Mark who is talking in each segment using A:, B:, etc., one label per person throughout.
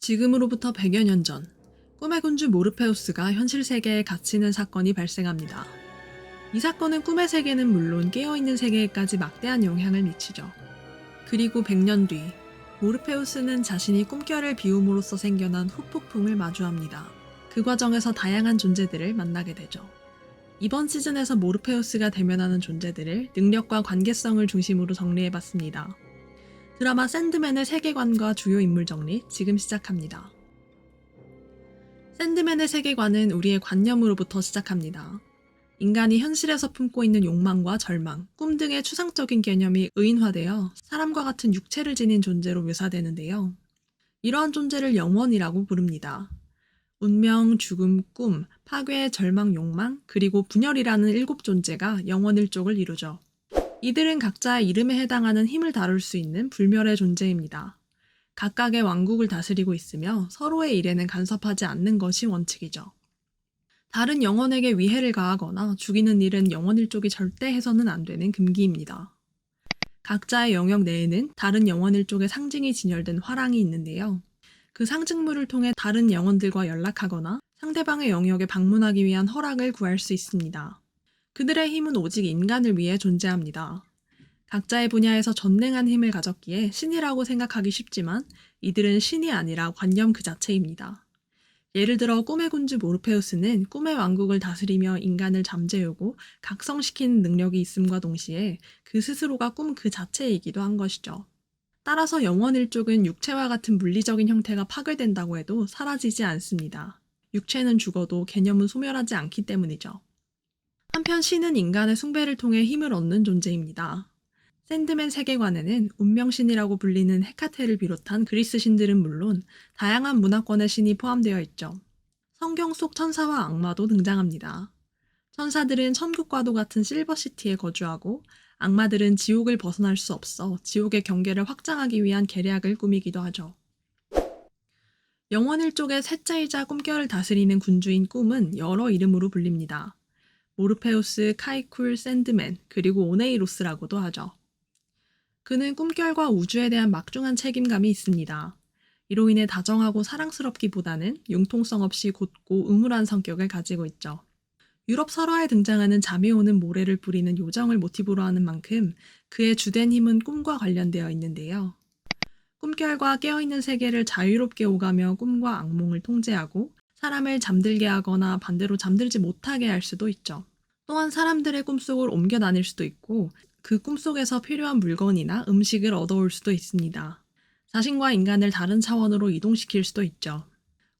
A: 지금으로부터 100여 년 전, 꿈의 군주 모르페우스가 현실 세계에 갇히는 사건이 발생합니다. 이 사건은 꿈의 세계는 물론 깨어있는 세계에까지 막대한 영향을 미치죠. 그리고 100년 뒤, 모르페우스는 자신이 꿈결을 비움으로써 생겨난 후폭풍을 마주합니다. 그 과정에서 다양한 존재들을 만나게 되죠. 이번 시즌에서 모르페우스가 대면하는 존재들을 능력과 관계성을 중심으로 정리해봤습니다. 드라마 샌드맨의 세계관과 주요 인물 정리 지금 시작합니다. 샌드맨의 세계관은 우리의 관념으로부터 시작합니다. 인간이 현실에서 품고 있는 욕망과 절망, 꿈 등의 추상적인 개념이 의인화되어 사람과 같은 육체를 지닌 존재로 묘사되는데요. 이러한 존재를 영혼이라고 부릅니다. 운명, 죽음, 꿈, 파괴, 절망, 욕망, 그리고 분열이라는 7 존재가 영혼 1족을 이루죠. 이들은 각자의 이름에 해당하는 힘을 다룰 수 있는 불멸의 존재입니다. 각각의 왕국을 다스리고 있으며 서로의 일에는 간섭하지 않는 것이 원칙이죠. 다른 영혼에게 위해를 가하거나 죽이는 일은 영혼 1족이 절대 해서는 안 되는 금기입니다. 각자의 영역 내에는 다른 영혼 1족의 상징이 진열된 화랑이 있는데요. 그 상징물을 통해 다른 영혼들과 연락하거나 상대방의 영역에 방문하기 위한 허락을 구할 수 있습니다. 그들의 힘은 오직 인간을 위해 존재합니다. 각자의 분야에서 전능한 힘을 가졌기에 신이라고 생각하기 쉽지만 이들은 신이 아니라 관념 그 자체입니다. 예를 들어 꿈의 군주 모르페우스는 꿈의 왕국을 다스리며 인간을 잠재우고 각성시키는 능력이 있음과 동시에 그 스스로가 꿈 그 자체이기도 한 것이죠. 따라서 영혼 1족은 육체와 같은 물리적인 형태가 파괴된다고 해도 사라지지 않습니다. 육체는 죽어도 개념은 소멸하지 않기 때문이죠. 한편 신은 인간의 숭배를 통해 힘을 얻는 존재입니다. 샌드맨 세계관에는 운명신이라고 불리는 헤카테를 비롯한 그리스 신들은 물론 다양한 문화권의 신이 포함되어 있죠. 성경 속 천사와 악마도 등장합니다. 천사들은 천국과도 같은 실버시티에 거주하고 악마들은 지옥을 벗어날 수 없어 지옥의 경계를 확장하기 위한 계략을 꾸미기도 하죠. 영혼 1족의 셋째이자 꿈결을 다스리는 군주인 꿈은 여러 이름으로 불립니다. 모르페우스, 카이쿨, 샌드맨, 그리고 오네이로스라고도 하죠. 그는 꿈결과 우주에 대한 막중한 책임감이 있습니다. 이로 인해 다정하고 사랑스럽기보다는 융통성 없이 곧고 음울한 성격을 가지고 있죠. 유럽 설화에 등장하는 잠이 오는 모래를 뿌리는 요정을 모티브로 하는 만큼 그의 주된 힘은 꿈과 관련되어 있는데요. 꿈결과 깨어있는 세계를 자유롭게 오가며 꿈과 악몽을 통제하고 사람을 잠들게 하거나 반대로 잠들지 못하게 할 수도 있죠. 또한 사람들의 꿈속을 옮겨 다닐 수도 있고 그 꿈속에서 필요한 물건이나 음식을 얻어올 수도 있습니다. 자신과 인간을 다른 차원으로 이동시킬 수도 있죠.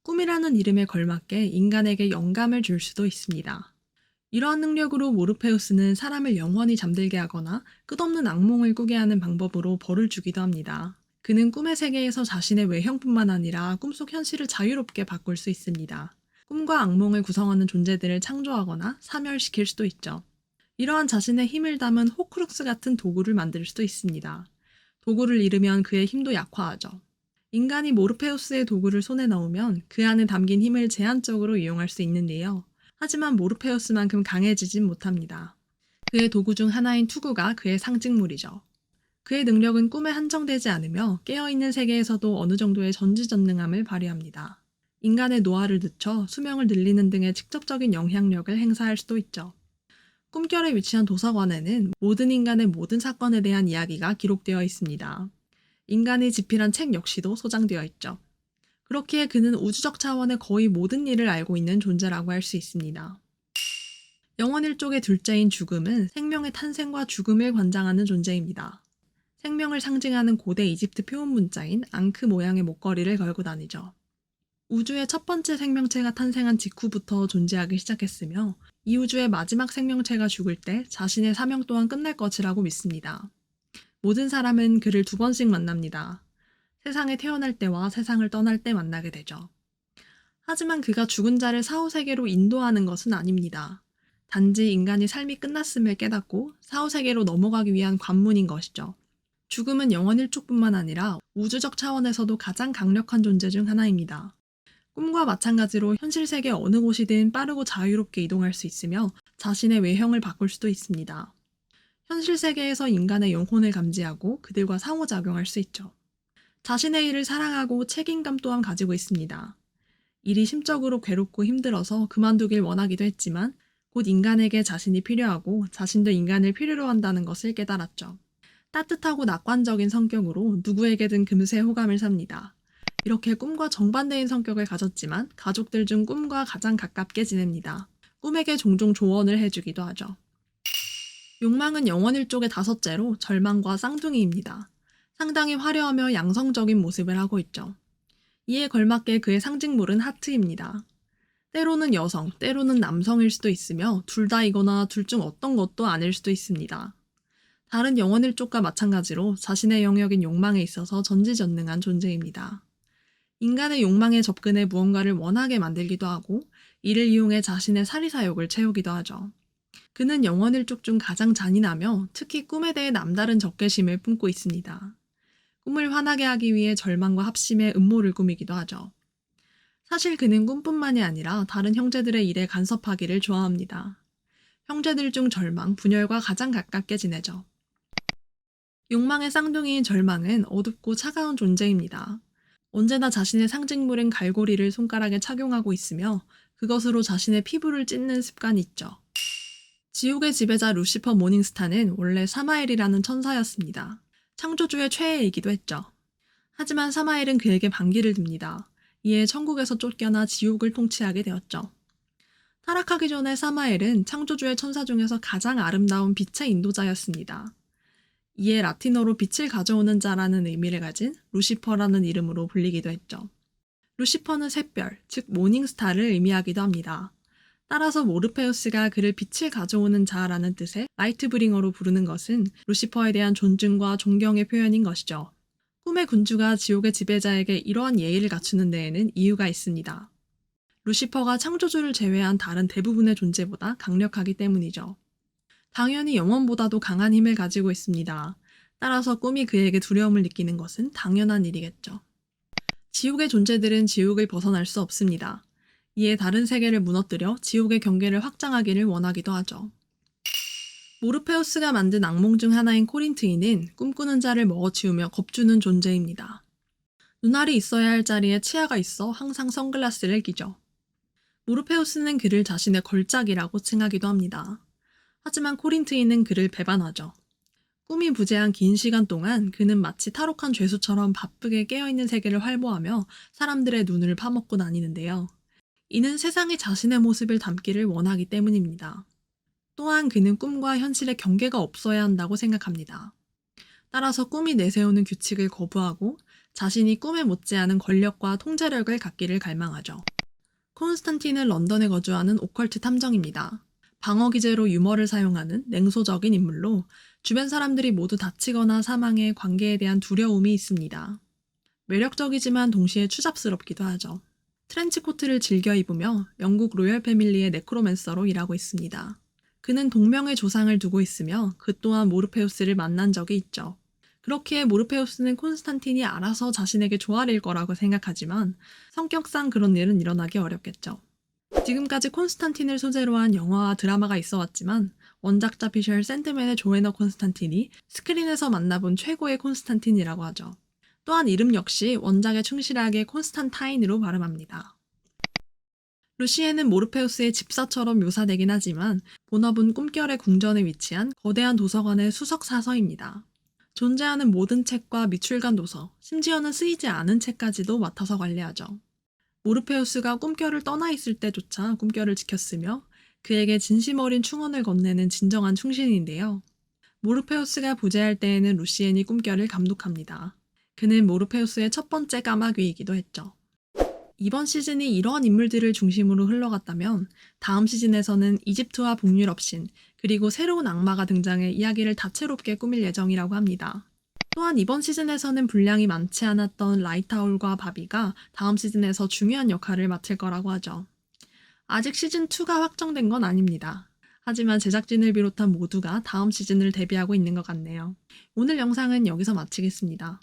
A: 꿈이라는 이름에 걸맞게 인간에게 영감을 줄 수도 있습니다. 이러한 능력으로 모르페우스는 사람을 영원히 잠들게 하거나 끝없는 악몽을 꾸게 하는 방법으로 벌을 주기도 합니다. 그는 꿈의 세계에서 자신의 외형뿐만 아니라 꿈속 현실을 자유롭게 바꿀 수 있습니다. 꿈과 악몽을 구성하는 존재들을 창조하거나 사멸시킬 수도 있죠. 이러한 자신의 힘을 담은 호크룩스 같은 도구를 만들 수도 있습니다. 도구를 잃으면 그의 힘도 약화하죠. 인간이 모르페우스의 도구를 손에 넣으면 그 안에 담긴 힘을 제한적으로 이용할 수 있는데요. 하지만 모르페우스만큼 강해지진 못합니다. 그의 도구 중 하나인 투구가 그의 상징물이죠. 그의 능력은 꿈에 한정되지 않으며 깨어있는 세계에서도 어느 정도의 전지전능함을 발휘합니다. 인간의 노화를 늦춰 수명을 늘리는 등의 직접적인 영향력을 행사할 수도 있죠. 꿈결에 위치한 도서관에는 모든 인간의 모든 사건에 대한 이야기가 기록되어 있습니다. 인간이 집필한 책 역시도 소장되어 있죠. 그렇기에 그는 우주적 차원의 거의 모든 일을 알고 있는 존재라고 할 수 있습니다. 영혼 1족의 둘째인 죽음은 생명의 탄생과 죽음을 관장하는 존재입니다. 생명을 상징하는 고대 이집트 표현 문자인 앙크 모양의 목걸이를 걸고 다니죠. 우주의 첫 번째 생명체가 탄생한 직후부터 존재하기 시작했으며 이 우주의 마지막 생명체가 죽을 때 자신의 사명 또한 끝날 것이라고 믿습니다. 모든 사람은 그를 2번씩 만납니다. 세상에 태어날 때와 세상을 떠날 때 만나게 되죠. 하지만 그가 죽은 자를 사후세계로 인도하는 것은 아닙니다. 단지 인간이 삶이 끝났음을 깨닫고 사후세계로 넘어가기 위한 관문인 것이죠. 죽음은 영혼 1족뿐만 아니라 우주적 차원에서도 가장 강력한 존재 중 하나입니다. 꿈과 마찬가지로 현실 세계 어느 곳이든 빠르고 자유롭게 이동할 수 있으며 자신의 외형을 바꿀 수도 있습니다. 현실 세계에서 인간의 영혼을 감지하고 그들과 상호작용할 수 있죠. 자신의 일을 사랑하고 책임감 또한 가지고 있습니다. 일이 심적으로 괴롭고 힘들어서 그만두길 원하기도 했지만 곧 인간에게 자신이 필요하고 자신도 인간을 필요로 한다는 것을 깨달았죠. 따뜻하고 낙관적인 성격으로 누구에게든 금세 호감을 삽니다. 이렇게 꿈과 정반대인 성격을 가졌지만 가족들 중 꿈과 가장 가깝게 지냅니다. 꿈에게 종종 조언을 해주기도 하죠. 욕망은 영원일족의 다섯째로 절망과 쌍둥이입니다. 상당히 화려하며 양성적인 모습을 하고 있죠. 이에 걸맞게 그의 상징물은 하트입니다. 때로는 여성, 때로는 남성일 수도 있으며 둘 다이거나 둘 중 어떤 것도 아닐 수도 있습니다. 다른 영혼일족과 마찬가지로 자신의 영역인 욕망에 있어서 전지전능한 존재입니다. 인간의 욕망에 접근해 무언가를 원하게 만들기도 하고 이를 이용해 자신의 사리사욕을 채우기도 하죠. 그는 영혼일족 중 가장 잔인하며 특히 꿈에 대해 남다른 적개심을 품고 있습니다. 꿈을 환하게 하기 위해 절망과 합심의 음모를 꾸미기도 하죠. 사실 그는 꿈뿐만이 아니라 다른 형제들의 일에 간섭하기를 좋아합니다. 형제들 중 절망, 분열과 가장 가깝게 지내죠. 욕망의 쌍둥이인 절망은 어둡고 차가운 존재입니다. 언제나 자신의 상징물인 갈고리를 손가락에 착용하고 있으며 그것으로 자신의 피부를 찢는 습관이 있죠. 지옥의 지배자 루시퍼 모닝스타는 원래 사마엘이라는 천사였습니다. 창조주의 최애이기도 했죠. 하지만 사마엘은 그에게 반기를 듭니다. 이에 천국에서 쫓겨나 지옥을 통치하게 되었죠. 타락하기 전에 사마엘은 창조주의 천사 중에서 가장 아름다운 빛의 인도자였습니다. 이에 라틴어로 빛을 가져오는 자라는 의미를 가진 루시퍼라는 이름으로 불리기도 했죠. 루시퍼는 샛별, 즉 모닝스타를 의미하기도 합니다. 따라서 모르페우스가 그를 빛을 가져오는 자라는 뜻의 라이트브링어로 부르는 것은 루시퍼에 대한 존중과 존경의 표현인 것이죠. 꿈의 군주가 지옥의 지배자에게 이러한 예의를 갖추는 데에는 이유가 있습니다. 루시퍼가 창조주를 제외한 다른 대부분의 존재보다 강력하기 때문이죠. 당연히 영혼보다도 강한 힘을 가지고 있습니다. 따라서 꿈이 그에게 두려움을 느끼는 것은 당연한 일이겠죠. 지옥의 존재들은 지옥을 벗어날 수 없습니다. 이에 다른 세계를 무너뜨려 지옥의 경계를 확장하기를 원하기도 하죠. 모르페우스가 만든 악몽 중 하나인 코린트인은 꿈꾸는 자를 먹어치우며 겁주는 존재입니다. 눈알이 있어야 할 자리에 치아가 있어 항상 선글라스를 끼죠. 모르페우스는 그를 자신의 걸작이라고 칭하기도 합니다. 하지만 코린트인은 그를 배반하죠. 꿈이 부재한 긴 시간 동안 그는 마치 탈옥한 죄수처럼 바쁘게 깨어있는 세계를 활보하며 사람들의 눈을 파먹고 다니는데요. 이는 세상에 자신의 모습을 담기를 원하기 때문입니다. 또한 그는 꿈과 현실의 경계가 없어야 한다고 생각합니다. 따라서 꿈이 내세우는 규칙을 거부하고 자신이 꿈에 못지않은 권력과 통제력을 갖기를 갈망하죠. 콘스탄틴은 런던에 거주하는 오컬트 탐정입니다. 방어 기제로 유머를 사용하는 냉소적인 인물로 주변 사람들이 모두 다치거나 사망해 관계에 대한 두려움이 있습니다. 매력적이지만 동시에 추잡스럽기도 하죠. 트렌치코트를 즐겨 입으며 영국 로열 패밀리의 네크로맨서로 일하고 있습니다. 그는 동명의 조상을 두고 있으며 그 또한 모르페우스를 만난 적이 있죠. 그렇기에 모르페우스는 콘스탄틴이 알아서 자신에게 조아릴 거라고 생각하지만 성격상 그런 일은 일어나기 어렵겠죠. 지금까지 콘스탄틴을 소재로 한 영화와 드라마가 있어 왔지만 원작자 피셜 샌드맨의 조해너 콘스탄틴이 스크린에서 만나본 최고의 콘스탄틴이라고 하죠. 또한 이름 역시 원작에 충실하게 콘스탄타인으로 발음합니다. 루시에는 모르페우스의 집사처럼 묘사되긴 하지만 본업은 꿈결의 궁전에 위치한 거대한 도서관의 수석사서입니다. 존재하는 모든 책과 미출간 도서, 심지어는 쓰이지 않은 책까지도 맡아서 관리하죠. 모르페우스가 꿈결을 떠나 있을 때조차 꿈결을 지켰으며 그에게 진심 어린 충언을 건네는 진정한 충신인데요. 모르페우스가 부재할 때에는 루시엔이 꿈결을 감독합니다. 그는 모르페우스의 첫 번째 까마귀이기도 했죠. 이번 시즌이 이러한 인물들을 중심으로 흘러갔다면 다음 시즌에서는 이집트와 북유럽 신, 그리고 새로운 악마가 등장해 이야기를 다채롭게 꾸밀 예정이라고 합니다. 또한 이번 시즌에서는 분량이 많지 않았던 라이타울과 바비가 다음 시즌에서 중요한 역할을 맡을 거라고 하죠. 아직 시즌2가 확정된 건 아닙니다. 하지만 제작진을 비롯한 모두가 다음 시즌을 대비하고 있는 것 같네요. 오늘 영상은 여기서 마치겠습니다.